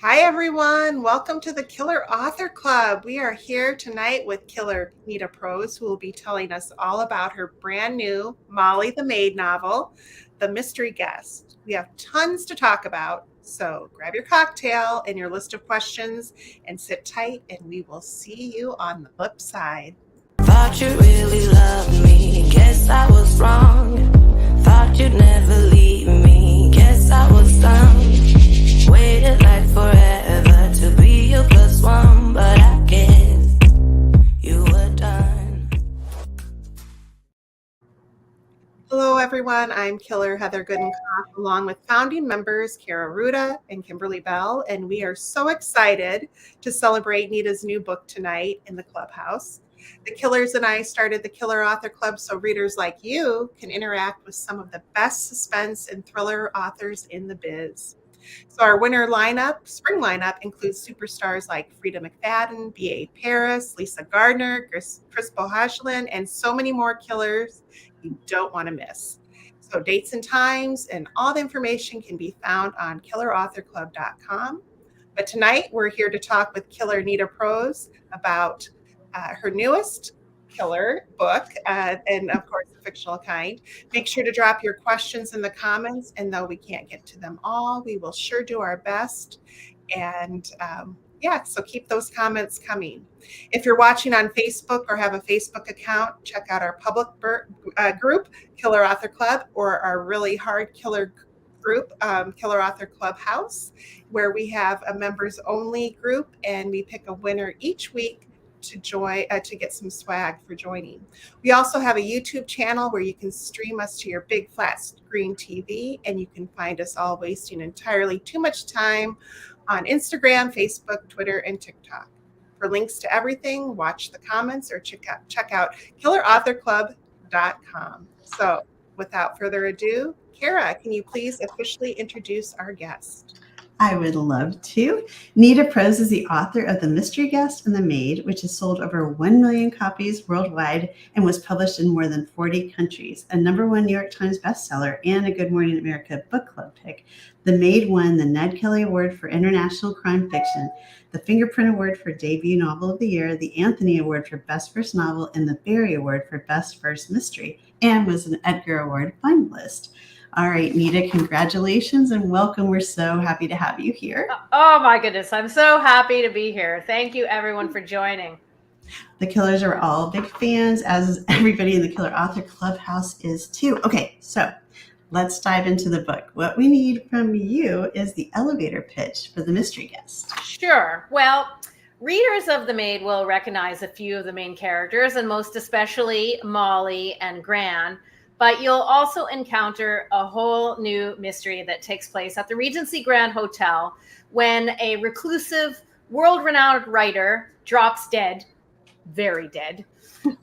Hi, everyone. Welcome to the Killer Author Club. We are here tonight with Killer Nita Prose, who will be telling us all about her brand new Molly the Maid novel, The Mystery Guest. We have tons to talk about, so grab your cocktail and your list of questions and sit tight, and we will see you on the flip side. Thought you really loved me, guess I was wrong. Thought you'd never leave me, guess I was dumb. Waited like forever to be your plus one, but I guess you were done. Hello, everyone. I'm Killer Heather Goodenkoff, along with founding members Kara Ruda and Kimberly Bell, and we are so excited to celebrate Nita's new book tonight in the clubhouse. The Killers and I started the Killer Author Club so readers like you can interact with some of the best suspense and thriller authors in the biz. So our spring lineup, includes superstars like Frida McFadden, B.A. Paris, Lisa Gardner, Chris Bohashlin, and so many more killers you don't want to miss. So dates and times and all the information can be found on killerauthorclub.com. But tonight we're here to talk with Killer Nita Prose about her newest killer book, and of course the fictional kind. Make sure to drop your questions in the comments, and though we can't get to them all, we will sure do our best. And so keep those comments coming. If you're watching on Facebook or have a Facebook account, check out our public group, Killer Author Club, or our really hard killer group, Killer Author Clubhouse, where we have a members only group, and we pick a winner each week to get some swag for joining. We also have a YouTube channel where you can stream us to your big flat screen TV, and you can find us all wasting entirely too much time on Instagram, Facebook, Twitter, and TikTok. For links to everything, watch the comments or check out killerauthorclub.com. So without further ado, Kara, can you please officially introduce our guest? I would love to. Nita Prose is the author of The Mystery Guest and The Maid, which has sold over 1 million copies worldwide and was published in more than 40 countries, a #1 New York Times bestseller, and a Good Morning America book club pick. The Maid won the Ned Kelly Award for International Crime Fiction, the Fingerprint Award for Debut Novel of the Year, the Anthony Award for Best First Novel, and the Barry Award for Best First Mystery, and was an Edgar Award finalist. All right, Nita, congratulations and welcome. We're so happy to have you here. Oh my goodness, I'm so happy to be here. Thank you everyone for joining. The Killers are all big fans, as is everybody in the Killer Author Clubhouse is too. Okay, so let's dive into the book. What we need from you is the elevator pitch for The Mystery Guest. Sure. Well, readers of The Maid will recognize a few of the main characters, and most especially Molly and Gran. But you'll also encounter a whole new mystery that takes place at the Regency Grand Hotel when a reclusive, world-renowned writer drops dead, very dead,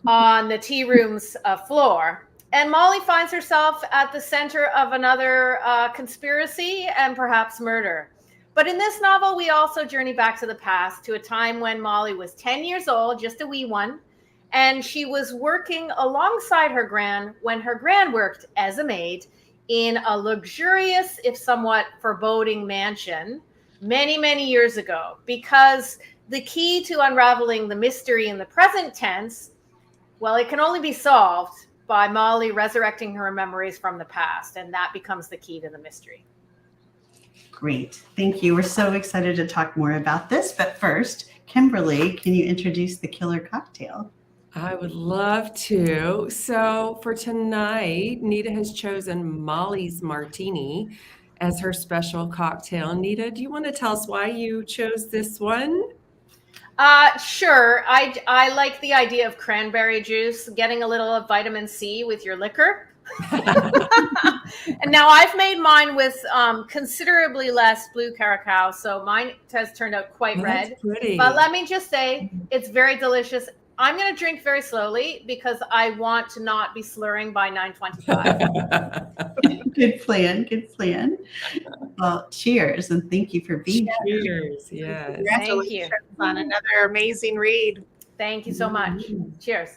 on the tea room's floor. And Molly finds herself at the center of another conspiracy and perhaps murder. But in this novel, we also journey back to the past, to a time when Molly was 10 years old, just a wee one. And she was working alongside her Gran when her Gran worked as a maid in a luxurious, if somewhat foreboding mansion many, many years ago. Because the key to unraveling the mystery in the present tense, well, it can only be solved by Molly resurrecting her memories from the past. And that becomes the key to the mystery. Great. Thank you. We're so excited to talk more about this. But first, Kimberly, can you introduce the killer cocktail? I would love to. So for tonight, Nita has chosen Molly's Martini as her special cocktail. Nita, do you want to tell us why you chose this one? Sure. I like the idea of cranberry juice, getting a little of vitamin C with your liquor. And now I've made mine with considerably less blue caracal, so mine has turned out quite red. That's pretty. But let me just say, it's very delicious. I'm going to drink very slowly because I want to not be slurring by 9:25. Good plan. Good plan. Well, cheers, and thank you for being here. Cheers. Yes. Thank you. On another amazing read. Thank you so much. Cheers.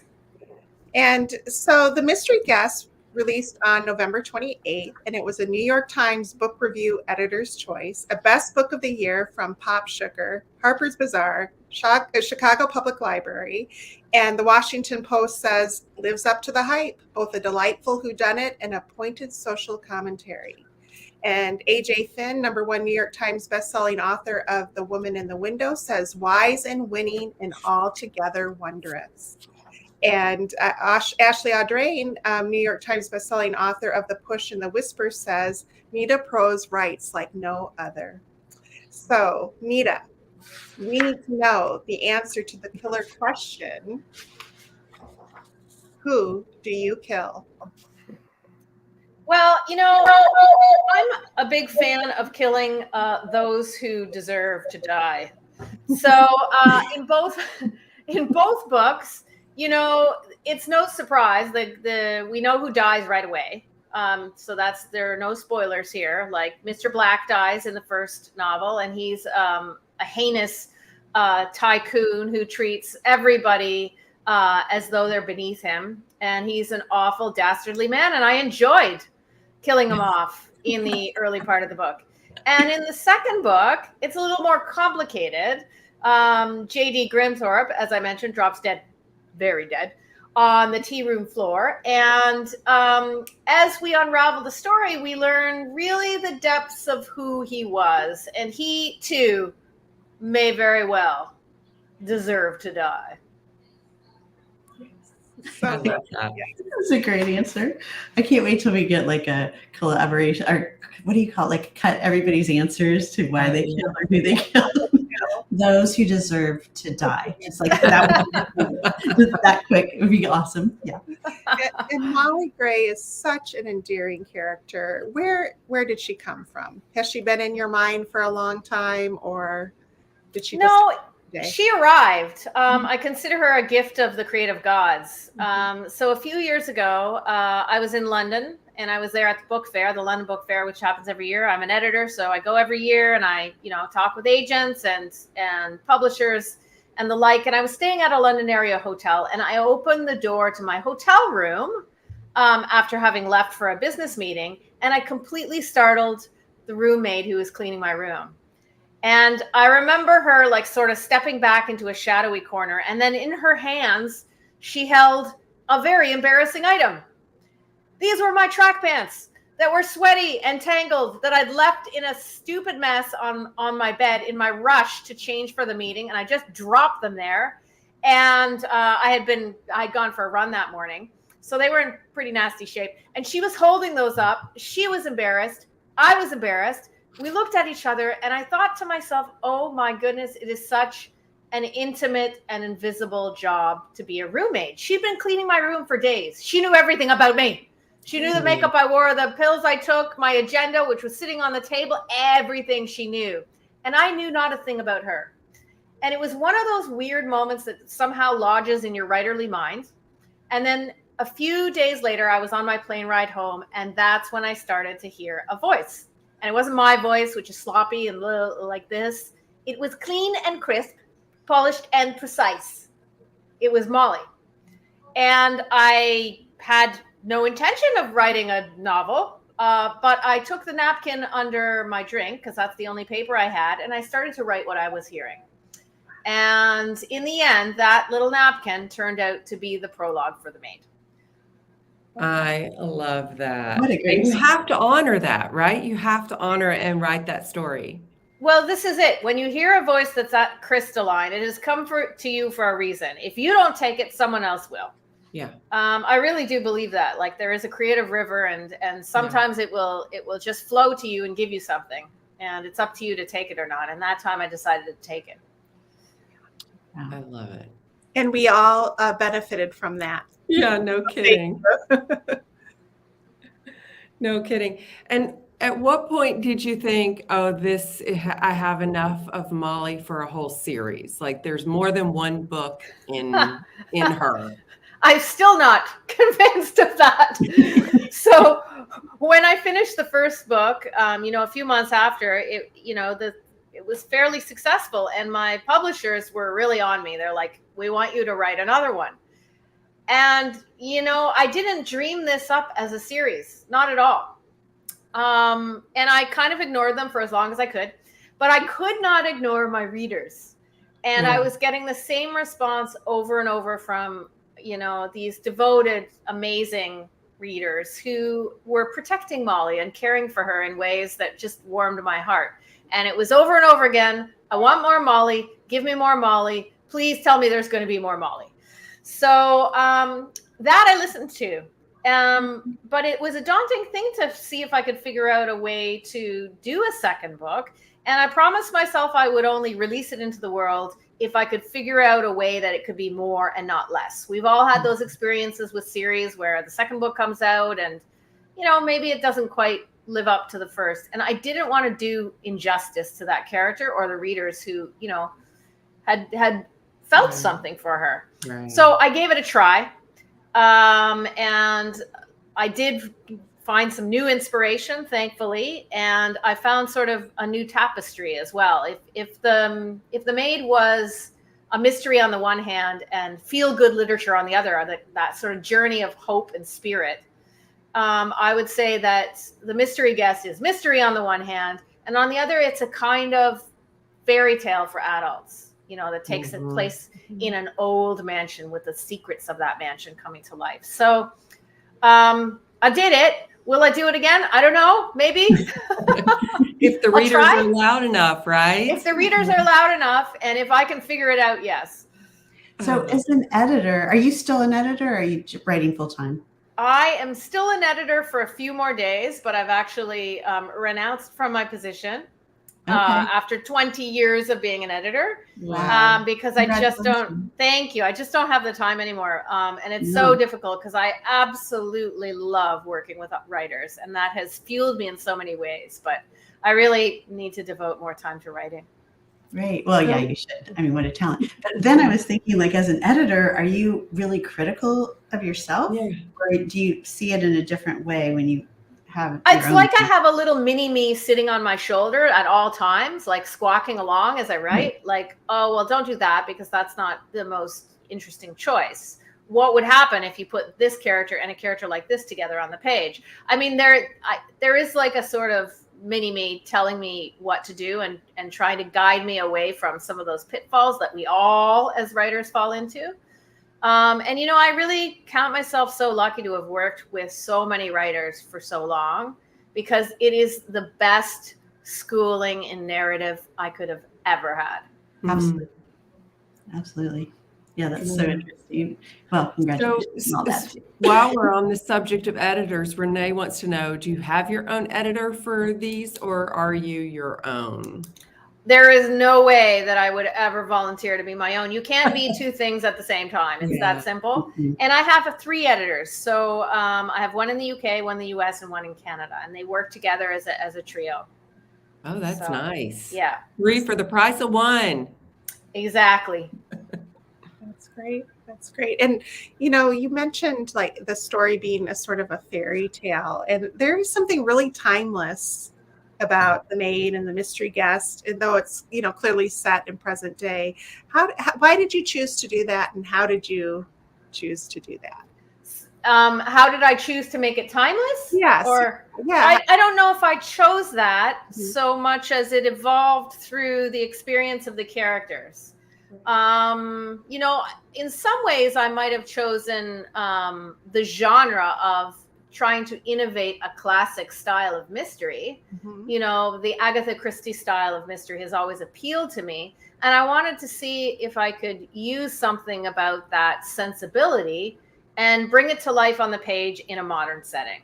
And so The Mystery Guest released on November 28th, and it was a New York Times Book Review Editor's Choice, a Best Book of the Year from Pop Sugar, Harper's Bazaar, Chicago Public Library, and the Washington Post says lives up to the hype, both a delightful whodunit and a pointed social commentary. And A.J. Finn, #1 New York Times bestselling author of The Woman in the Window, says wise and winning and altogether wondrous. And Ashley Audrain, New York Times bestselling author of The Push and the Whisper, says Nita Prose writes like no other. So, Nita, we need to know the answer to the killer question: who do you kill? Well, I'm a big fan of killing those who deserve to die. So in both books, it's no surprise that we know who dies right away. So there are no spoilers here. Like Mr. Black dies in the first novel, and he's a heinous tycoon who treats everybody as though they're beneath him, and he's an awful, dastardly man. And I enjoyed killing him off in the early part of the book. And in the second book, it's a little more complicated. J.D. Grimthorpe, as I mentioned, drops dead, very dead, on the tea room floor. And as we unravel the story, we learn really the depths of who he was. And he, too, may very well deserve to die. I love that. That's a great answer. I can't wait till we get like a collaboration, or what do you call it? Like cut everybody's answers to why they kill or who they kill. Those who deserve to die. Just like that, just that quick. It would be awesome. Yeah. And Molly Gray is such an endearing character. Where did she come from? Has she been in your mind for a long time, or did she? No, she arrived. I consider her a gift of the creative gods. So a few years ago, I was in London, and I was there at the book fair, the London Book Fair, which happens every year. I'm an editor, so I go every year, and I, talk with agents and publishers and the like. And I was staying at a London area hotel, and I opened the door to my hotel room after having left for a business meeting, and I completely startled the roommate who was cleaning my room. And I remember her like sort of stepping back into a shadowy corner. And then in her hands, she held a very embarrassing item. These were my track pants that were sweaty and tangled that I'd left in a stupid mess on my bed in my rush to change for the meeting. And I just dropped them there. And I had gone for a run that morning. So they were in pretty nasty shape. And she was holding those up. She was embarrassed. I was embarrassed. We looked at each other, and I thought to myself, oh my goodness, it is such an intimate and invisible job to be a roommate. She'd been cleaning my room for days. She knew everything about me. She knew the makeup I wore, the pills I took, my agenda, which was sitting on the table, everything she knew. And I knew not a thing about her. And it was one of those weird moments that somehow lodges in your writerly mind. And then a few days later, I was on my plane ride home, and that's when I started to hear a voice. And it wasn't my voice, which is sloppy and like this. It was clean and crisp, polished and precise. It was Molly. And I had no intention of writing a novel, but I took the napkin under my drink, because that's the only paper I had, and I started to write what I was hearing. And in the end, that little napkin turned out to be the prologue for The Maid. I love that. What a great You have to honor that, right? You have to honor it and write that story. Well, this is it. When you hear a voice that's that crystalline, it has come to you for a reason. If you don't take it, someone else will. Yeah. I really do believe that. Like there is a creative river, and sometimes it will just flow to you and give you something, and it's up to you to take it or not. And that time I decided to take it. I love it. And we all benefited from that. Yeah, no kidding. No kidding. And at what point did you think, oh, I have enough of Molly for a whole series? Like there's more than one book in her. I'm still not convinced of that. So when I finished the first book, a few months after it, it was fairly successful, and my publishers were really on me. They're like, we want you to write another one. And, I didn't dream this up as a series, not at all. And I kind of ignored them for as long as I could, but I could not ignore my readers. And I was getting the same response over and over from, these devoted, amazing readers who were protecting Molly and caring for her in ways that just warmed my heart. And it was over and over again. I want more Molly. Give me more Molly. Please tell me there's going to be more Molly. So that I listened to. But it was a daunting thing to see if I could figure out a way to do a second book. And I promised myself I would only release it into the world if I could figure out a way that it could be more and not less. We've all had those experiences with series where the second book comes out and, maybe it doesn't quite live up to the first. And I didn't want to do injustice to that character or the readers who, had felt something for her. Right. So I gave it a try. And I did find some new inspiration, thankfully, and I found sort of a new tapestry as well. If the Maid was a mystery on the one hand and feel good literature on the other, that sort of journey of hope and spirit, I would say that the Mystery Guest is mystery on the one hand, and on the other, it's a kind of fairy tale for adults. That takes place in an old mansion with the secrets of that mansion coming to life. So I did it. Will I do it again? I don't know. Maybe. If the readers are loud enough, right? If the readers are loud enough, and if I can figure it out, yes. So as an editor, are you still an editor or are you writing full time? I am still an editor for a few more days, but I've actually renounced from my position. After 20 years of being an editor, because I just don't, thank you. I just don't have the time anymore. And it's so difficult because I absolutely love working with writers, and that has fueled me in so many ways, but I really need to devote more time to writing. Right. Well, yeah, you should. I mean, what a talent. But then I was thinking, like, as an editor, are you really critical of yourself? Yeah. Or do you see it in a different way when you it's like I have a little mini me sitting on my shoulder at all times, like squawking along as I write, like, oh, well, don't do that because that's not the most interesting choice. What would happen if you put this character and a character like this together on the page? I mean, there is like a sort of mini me telling me what to do and trying to guide me away from some of those pitfalls that we all as writers fall into. And, I really count myself so lucky to have worked with so many writers for so long because it is the best schooling in narrative I could have ever had. Absolutely. Absolutely. Yeah, that's so interesting. Well, congratulations on all that. While we're on the subject of editors, Renee wants to know, do you have your own editor for these or are you your own? There is no way that I would ever volunteer to be my own. You can't be two things at the same time. It's that simple. And I have 3 editors. So I have one in the UK, one in the US, and one in Canada. And they work together as a trio. Oh, that's nice. Yeah. 3 for the price of 1. Exactly. That's great. That's great. And, you mentioned like the story being a sort of a fairy tale. And there is something really timeless about the Maid and the Mystery Guest, and though it's clearly set in present day. Why did you choose to do that, and how did you choose to do that? How did I choose to make it timeless? Yes. I don't know if I chose that so much as it evolved through the experience of the characters. In some ways I might have chosen the genre of trying to innovate a classic style of mystery. The Agatha Christie style of mystery has always appealed to me. And I wanted to see if I could use something about that sensibility and bring it to life on the page in a modern setting.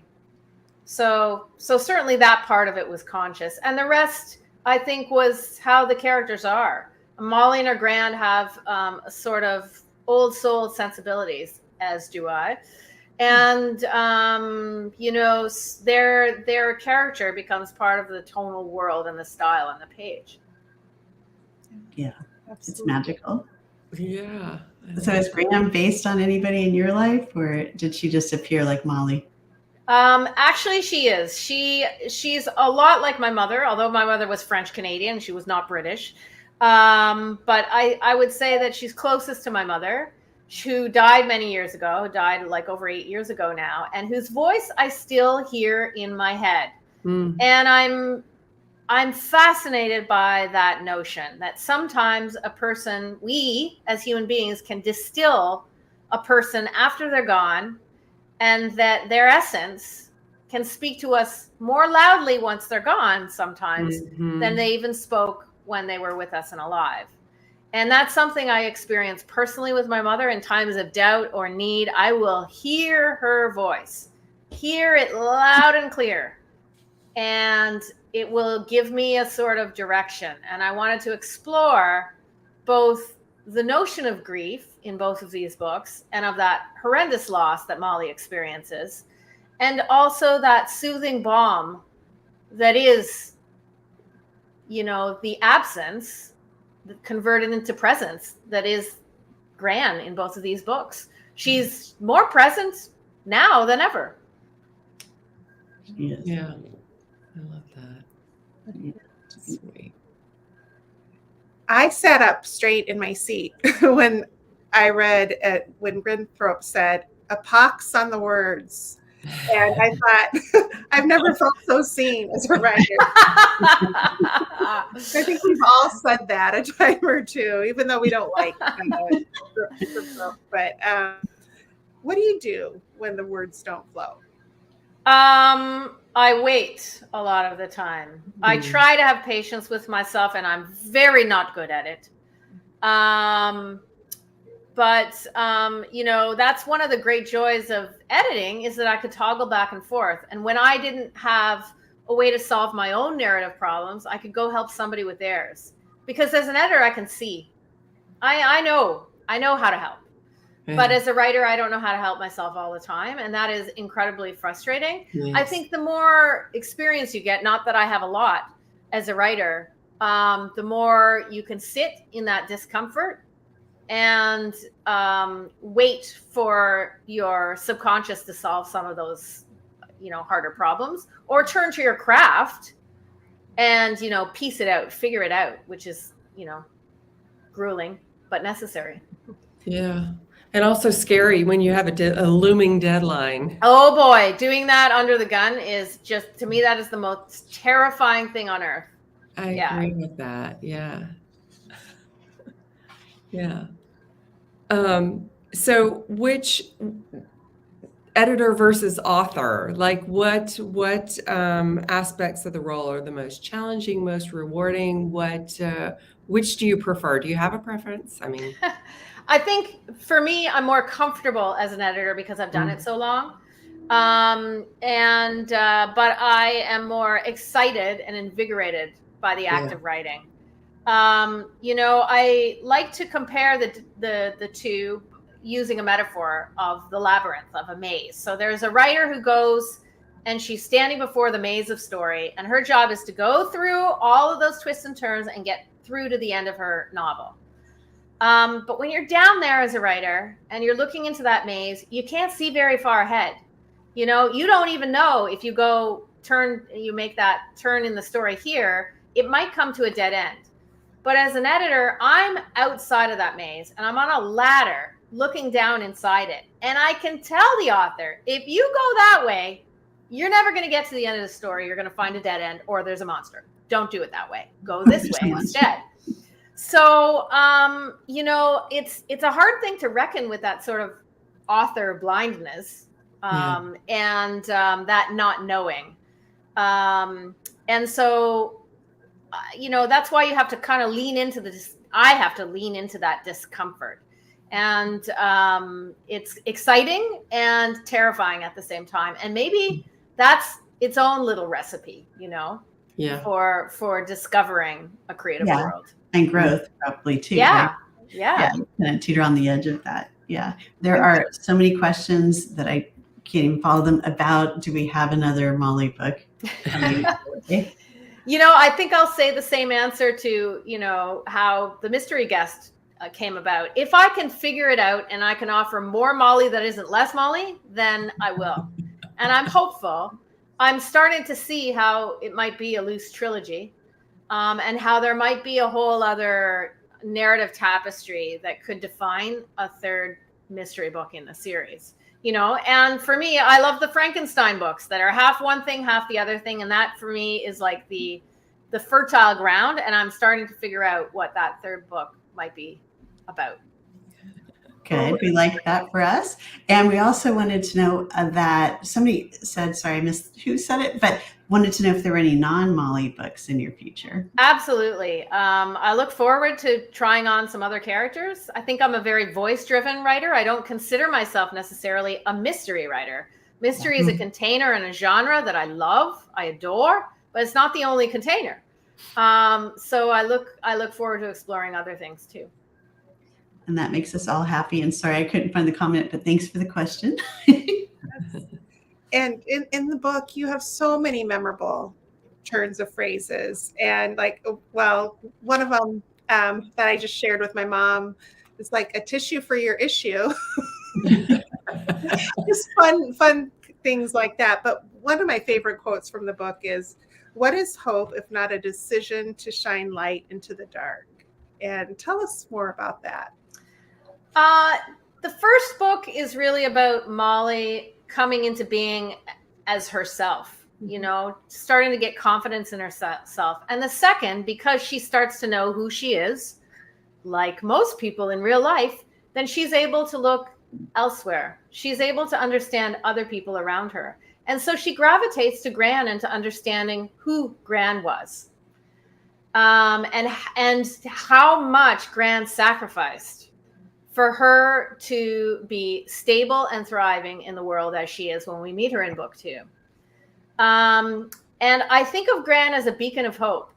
So certainly that part of it was conscious. And the rest, I think, was how the characters are. Molly and her Grand have a sort of old soul sensibilities, as do I. And, their character becomes part of the tonal world and the style on the page. Yeah, it's magical. Yeah. So is Graham based on anybody in your life, or did she just appear like Molly? Actually, she is. She's a lot like my mother, although my mother was French Canadian. She was not British. But I would say that she's closest to my mother. who died many years ago, died like over 8 years ago now, and whose voice I still hear in my head. And I'm fascinated by that notion that sometimes a person, we as human beings, can distill a person after they're gone, and that their essence can speak to us more loudly once they're gone sometimes than they even spoke when they were with us and alive. And that's something I experienced personally with my mother. In times of doubt or need, I will hear her voice, hear it loud and clear, and it will give me a sort of direction. And I wanted to explore both the notion of grief in both of these books, and of that horrendous loss that Molly experiences, and also that soothing balm that is, the absence converted into presence that is Gran in both of these books. She's more present now than ever. Yes. Yeah. I love that. Sweet. I sat up straight in my seat when I read when Winthrop said, "A pox on the words." And I thought, I've never felt so seen as a writer. I think we've all said that a time or two, even though we don't like Winthrop. But what do you do when the words don't flow? I wait a lot of the time. I try to have patience with myself, and I'm very not good at it. But that's one of the great joys of editing, is that I could toggle back and forth. And when I didn't have a way to solve my own narrative problems, I could go help somebody with theirs. Because as an editor, I can see. I know how to help. Yeah. But as a writer, I don't know how to help myself all the time. And that is incredibly frustrating. Yes. I think the more experience you get, not that I have a lot as a writer, the more you can sit in that discomfort and wait for your subconscious to solve some of those, harder problems, or turn to your craft and, piece it out, figure it out, which is, grueling, but necessary. Yeah. And also scary when you have a looming deadline. Oh boy, doing that under the gun is just, to me, that is the most terrifying thing on earth. I agree with that. Yeah. Yeah. So which editor versus author, like what aspects of the role are the most challenging, most rewarding? Which do you prefer? Do you have a preference? I mean, I think for me, I'm more comfortable as an editor because I've done it so long. But I am more excited and invigorated by the act of writing. I like to compare the two using a metaphor of the labyrinth, of a maze. So there's a writer who goes and she's standing before the maze of story, and her job is to go through all of those twists and turns and get through to the end of her novel. But when you're down there as a writer and you're looking into that maze, you can't see very far ahead. You don't even know if you you make that turn in the story here, it might come to a dead end. But as an editor, I'm outside of that maze and I'm on a ladder looking down inside it. And I can tell the author, if you go that way, you're never going to get to the end of the story. You're going to find a dead end or there's a monster. Don't do it that way. Go this way instead. So, it's a hard thing to reckon with, that sort of author blindness and that not knowing. And so, that's why you have to kind of lean into I have to lean into that discomfort. And it's exciting and terrifying at the same time. And maybe that's its own little recipe, for discovering a creative world. And growth probably too. Yeah. Right? Yeah. Kind of teeter on the edge of that. Yeah. There are so many questions that I can't even follow them about. Do we have another Molly book? I think I'll say the same answer to, how the mystery guest came about. If I can figure it out and I can offer more Molly that isn't less Molly, then I will. And I'm hopeful. I'm starting to see how it might be a loose trilogy, and how there might be a whole other narrative tapestry that could define a third mystery book in the series. And for me, I love the Frankenstein books that are half one thing, half the other thing. And that for me is like the fertile ground. And I'm starting to figure out what that third book might be about. Good. We like that for us. And we also wanted to know that somebody said, sorry, I missed who said it, but wanted to know if there were any non-Molly books in your future. Absolutely. I look forward to trying on some other characters. I think I'm a very voice-driven writer. I don't consider myself necessarily a mystery writer. Mystery is a container and a genre that I love, I adore, but it's not the only container. So I look forward to exploring other things too. And that makes us all happy. And sorry, I couldn't find the comment, but thanks for the question. And in the book, you have so many memorable turns of phrases. And one of them that I just shared with my mom is like a tissue for your issue. Just fun things like that. But one of my favorite quotes from the book is, "What is hope if not a decision to shine light into the dark?" And tell us more about that. The first book is really about Molly coming into being as herself, starting to get confidence in herself. And the second, because she starts to know who she is, like most people in real life, then she's able to look elsewhere. She's able to understand other people around her. And so she gravitates to Gran and to understanding who Gran was. And how much Gran sacrificed for her to be stable and thriving in the world as she is when we meet her in book 2. And I think of Gran as a beacon of hope.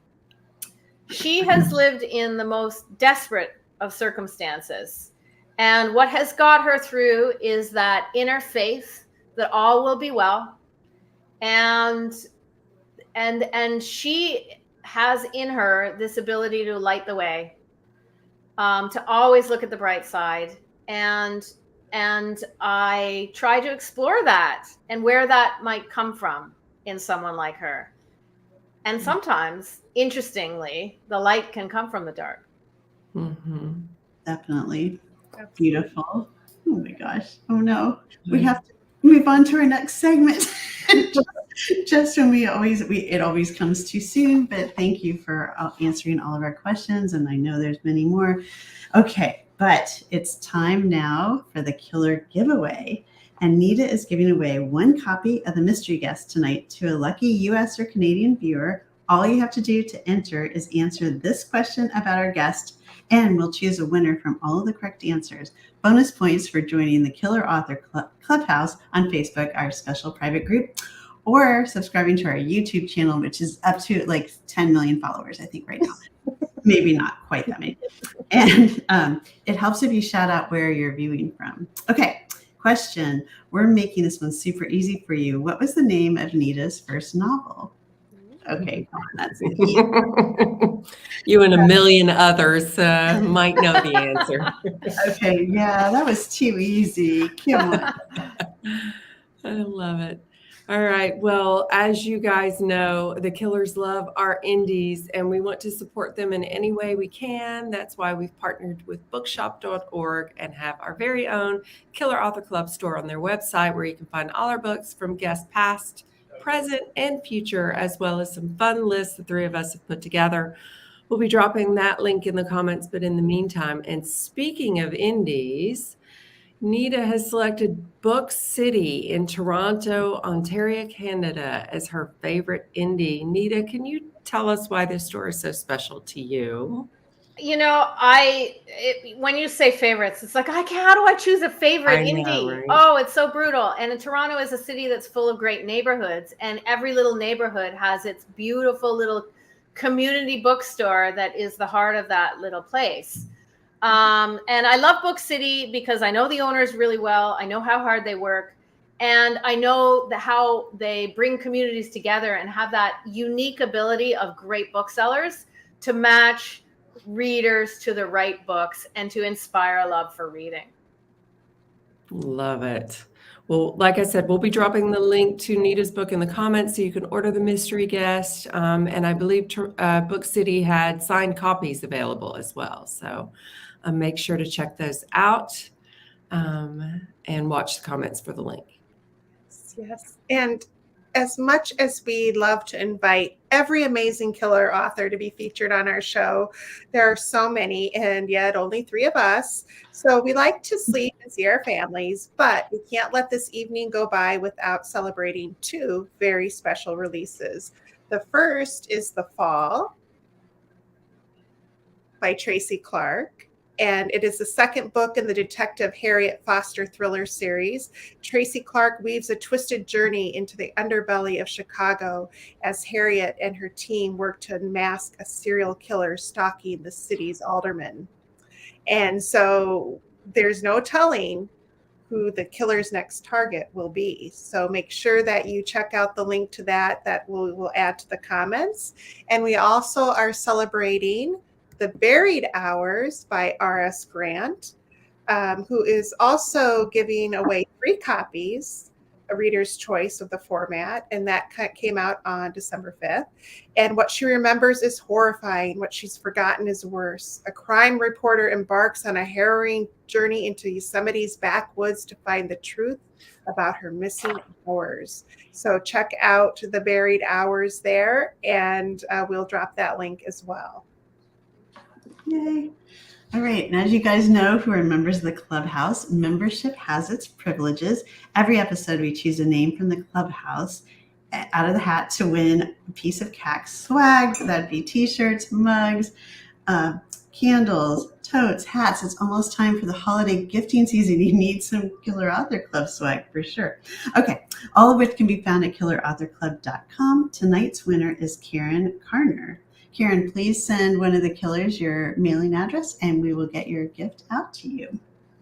She has lived in the most desperate of circumstances. And what has got her through is that inner faith that all will be well. And she has in her this ability to light the way. To always look at the bright side. And I try to explore that and where that might come from in someone like her. And sometimes, interestingly, the light can come from the dark. Mm-hmm. Definitely. Beautiful. Oh my gosh. Oh no. We have to move on to our next segment. Just when it always comes too soon, but thank you for answering all of our questions. And I know there's many more. Okay, but it's time now for the killer giveaway. And Nita is giving away one copy of The Mystery Guest tonight to a lucky US or Canadian viewer. All you have to do to enter is answer this question about our guest, and we'll choose a winner from all of the correct answers. Bonus points for joining the Killer Author Clubhouse on Facebook, our special private group, or subscribing to our YouTube channel, which is up to like 10 million followers, I think, right now. Maybe not quite that many. And it helps if you shout out where you're viewing from. Okay, question. We're making this one super easy for you. What was the name of Nita's first novel? Okay, come on, that's easy. You and a million others might know the answer. Okay, yeah, that was too easy. Come on. I love it. All right. Well, as you guys know, the Killers love our indies and we want to support them in any way we can. That's why we've partnered with bookshop.org and have our very own Killer Author Club store on their website where you can find all our books from guests past, present, and future, as well as some fun lists the three of us have put together. We'll be dropping that link in the comments, but in the meantime, and speaking of indies, Nita has selected Book City in Toronto, Ontario, Canada as her favorite indie. Nita, can you tell us why this story is so special to you? When you say favorites, it's like, how do I choose a favorite indie? Right? Oh, it's so brutal. And Toronto is a city that's full of great neighborhoods, and every little neighborhood has its beautiful little community bookstore that is the heart of that little place. And I love Book City because I know the owners really well. I know how hard they work. And I know how they bring communities together and have that unique ability of great booksellers to match readers to the right books and to inspire a love for reading. Love it. Well, like I said, we'll be dropping the link to Nita's book in the comments so you can order The Mystery Guest. And I believe Book City had signed copies available as well. So make sure to check those out. and watch the comments for the link. Yes. And as much as we love to invite every amazing killer author to be featured on our show, there are so many, and yet only 3 of us. So we like to sleep and see our families, but we can't let this evening go by without celebrating 2 very special releases. The first is The Fall by Tracy Clark. And it is the second book in the Detective Harriet Foster thriller series. Tracy Clark weaves a twisted journey into the underbelly of Chicago as Harriet and her team work to unmask a serial killer stalking the city's aldermen. And so there's no telling who the killer's next target will be. So make sure that you check out the link to that we'll add to the comments. And we also are celebrating The Buried Hours by R.S. Grant, who is also giving away 3 copies, a reader's choice of the format, and that came out on December 5th. And what she remembers is horrifying. What she's forgotten is worse. A crime reporter embarks on a harrowing journey into Yosemite's backwoods to find the truth about her missing hours. So check out The Buried Hours there, and we'll drop that link as well. Yay. All right. And as you guys know who are members of the Clubhouse, membership has its privileges. Every episode, we choose a name from the Clubhouse out of the hat to win a piece of CAC swag. So that'd be t-shirts, mugs, candles, totes, hats. It's almost time for the holiday gifting season. You need some Killer Author Club swag for sure. Okay. All of which can be found at killerauthorclub.com. Tonight's winner is Karen Carner. Karen, please send one of the killers your mailing address and we will get your gift out to you.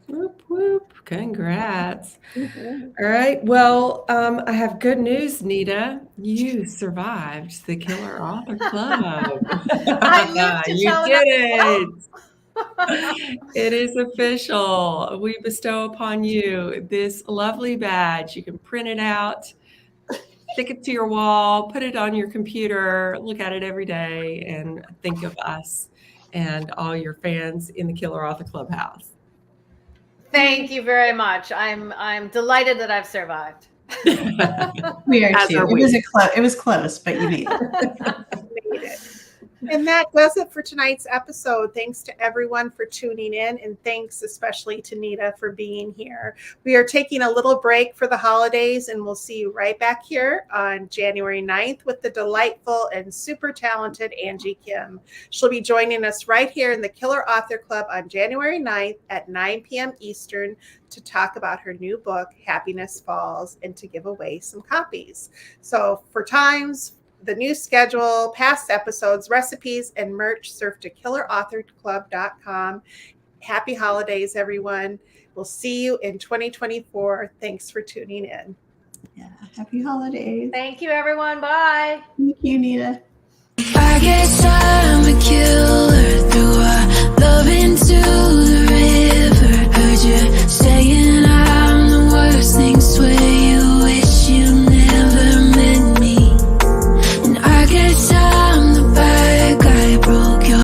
Whoop, whoop. Congrats. Mm-hmm. All right. Well, I have good news, Nita. You survived the Killer Author Club. I live to you tell did it. It is official. We bestow upon you this lovely badge. You can print it out, stick it to your wall, put it on your computer, look at it every day, and think of us and all your fans in the Killer Author Clubhouse. Thank you very much. I'm delighted that I've survived. We are too. It was close, but you made it. And that does it for tonight's episode. Thanks to everyone for tuning in, and thanks especially to Nita for being here. We are taking a little break for the holidays, and we'll see you right back here on January 9th with the delightful and super talented Angie Kim. She'll be joining us right here in the Killer Author Club on January 9th at 9 p.m. Eastern to talk about her new book, Happiness Falls, and to give away some copies. So for times, the new schedule, past episodes, recipes, and merch, surf to killerauthorclub.com. Happy holidays, everyone. We'll see you in 2024. Thanks for tuning in. Yeah, happy holidays. Thank you, everyone. Bye. Thank you, Nita. I get